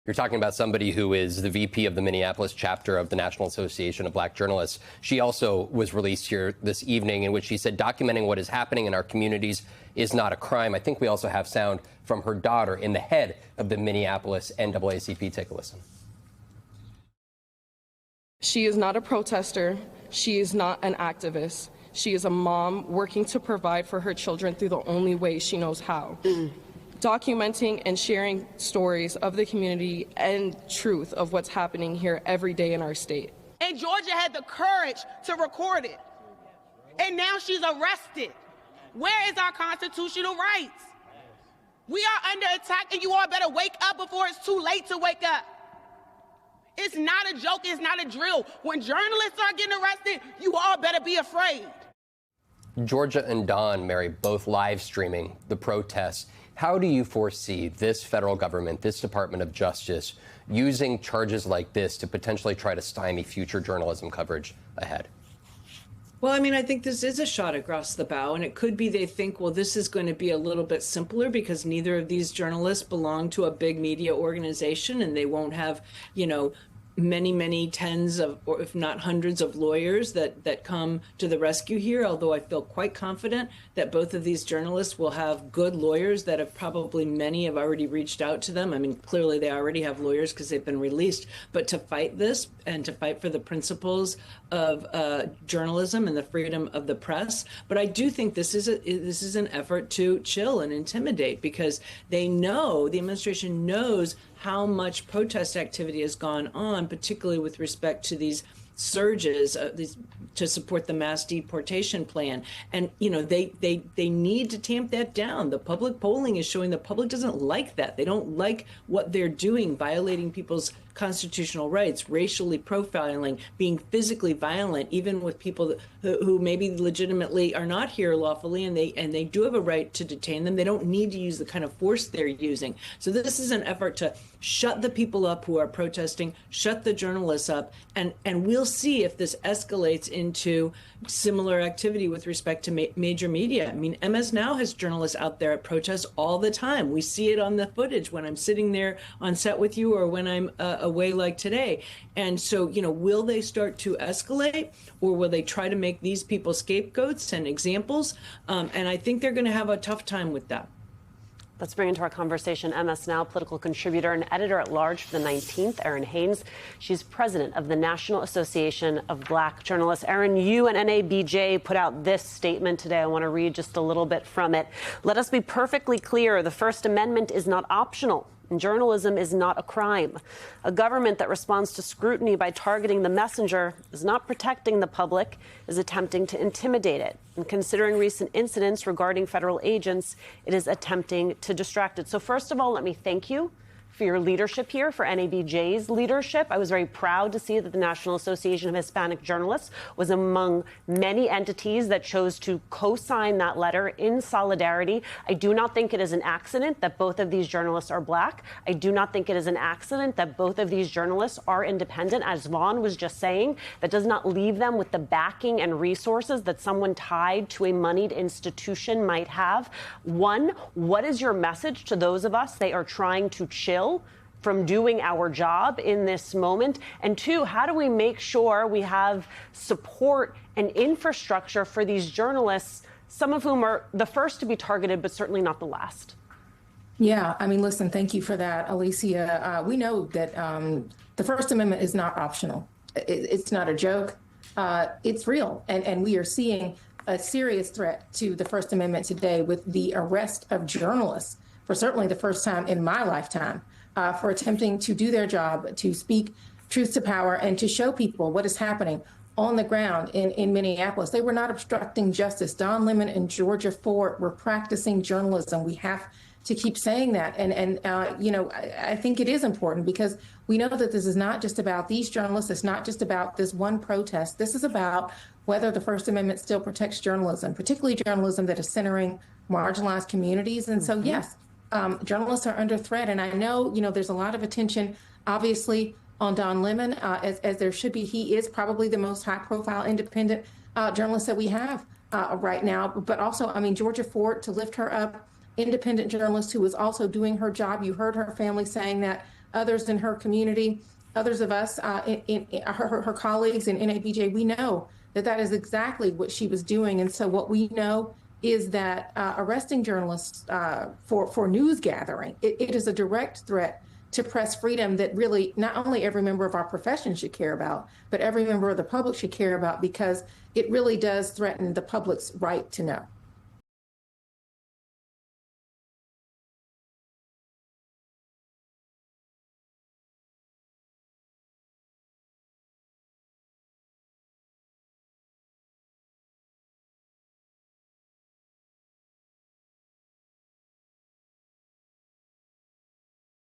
You're talking about somebody who is the VP of the Minneapolis chapter of the National Association of Black Journalists. She also was released here this evening in which she said documenting what is happening in our communities is not a crime. I think we also have sound from her daughter in the head of the Minneapolis NAACP. Take a listen. She is not a protester. She is not an activist. She is a mom working to provide for her children through the only way she knows how. Documenting and sharing stories of the community and truth of what's happening here every day in our state. And Georgia had the courage to record it. And now she's arrested. Where is our constitutional rights? We are under attack, and you all better wake up before it's too late to wake up. It's not a joke, it's not a drill. When journalists are getting arrested, you all better be afraid. Georgia and Don, Mary, both live streaming the protests. How do you foresee this federal government, this Department of Justice, using charges like this to potentially try to stymie future journalism coverage ahead? Well, I mean, I think this is a shot across the bow, and it could be they think, well, this is going to be a little bit simpler because neither of these journalists belong to a big media organization, and they won't have, many tens of, or if not hundreds of lawyers that come to the rescue here, although I feel quite confident that both of these journalists will have good lawyers that have probably many have already reached out to them. I mean, clearly they already have lawyers because they've been released, but to fight this and to fight for the principles of journalism and the freedom of the press. But I do think this is an effort to chill and intimidate because they know, the administration knows how much protest activity has gone on, particularly with respect to these surges to support the mass deportation plan. And, they need to tamp that down. The public polling is showing the public doesn't like that. They don't like what they're doing, violating people's constitutional rights, racially profiling, being physically violent, even with people who maybe legitimately are not here lawfully, and they do have a right to detain them. They don't need to use the kind of force they're using. So this is an effort to shut the people up who are protesting, shut the journalists up, and we'll see if this escalates into similar activity with respect to major media. I mean, MS Now has journalists out there at protests all the time. We see it on the footage when I'm sitting there on set with you or when I'm away like today. And so, will they start to escalate, or will they try to make these people scapegoats and examples? And I think they're going to have a tough time with that. Let's bring into our conversation MS Now political contributor and editor-at-large for the 19th, Erin Haynes. She's president of the National Association of Black Journalists. Erin, you and NABJ put out this statement today. I want to read just a little bit from it. Let us be perfectly clear. The First Amendment is not optional. And journalism is not a crime. A government that responds to scrutiny by targeting the messenger is not protecting the public, is attempting to intimidate it. And considering recent incidents regarding federal agents, it is attempting to distract it. So first of all, let me thank you for your leadership here, for NABJ's leadership. I was very proud to see that the National Association of Hispanic Journalists was among many entities that chose to co-sign that letter in solidarity. I do not think it is an accident that both of these journalists are Black. I do not think it is an accident that both of these journalists are independent. As Vaughn was just saying, that does not leave them with the backing and resources that someone tied to a moneyed institution might have. One, what is your message to those of us they are trying to chill from doing our job in this moment? And two, how do we make sure we have support and infrastructure for these journalists, some of whom are the first to be targeted, but certainly not the last? Yeah, I mean, listen, thank you for that, Alicia. We know that the First Amendment is not optional. It's not a joke. It's real. And we are seeing a serious threat to the First Amendment today with the arrest of journalists for certainly the first time in my lifetime, for attempting to do their job, to speak truth to power, and to show people what is happening on the ground in Minneapolis. They were not obstructing justice. Don Lemon and Georgia Ford were practicing journalism. We have to keep saying that. And I think it is important because we know that this is not just about these journalists. It's not just about this one protest. This is about whether the First Amendment still protects journalism, particularly journalism that is centering marginalized communities. And so, yes, journalists are under threat. And I know, there's a lot of attention, obviously, on Don Lemon, as there should be. He is probably the most high-profile independent journalist that we have right now. But also, Georgia Ford, to lift her up, independent journalist who is also doing her job. You heard her family saying that others in her community, others of us, in her colleagues in NABJ, we know that that is exactly what she was doing. And so what we know is that arresting journalists for news gathering, it is a direct threat to press freedom that really not only every member of our profession should care about, but every member of the public should care about, because it really does threaten the public's right to know.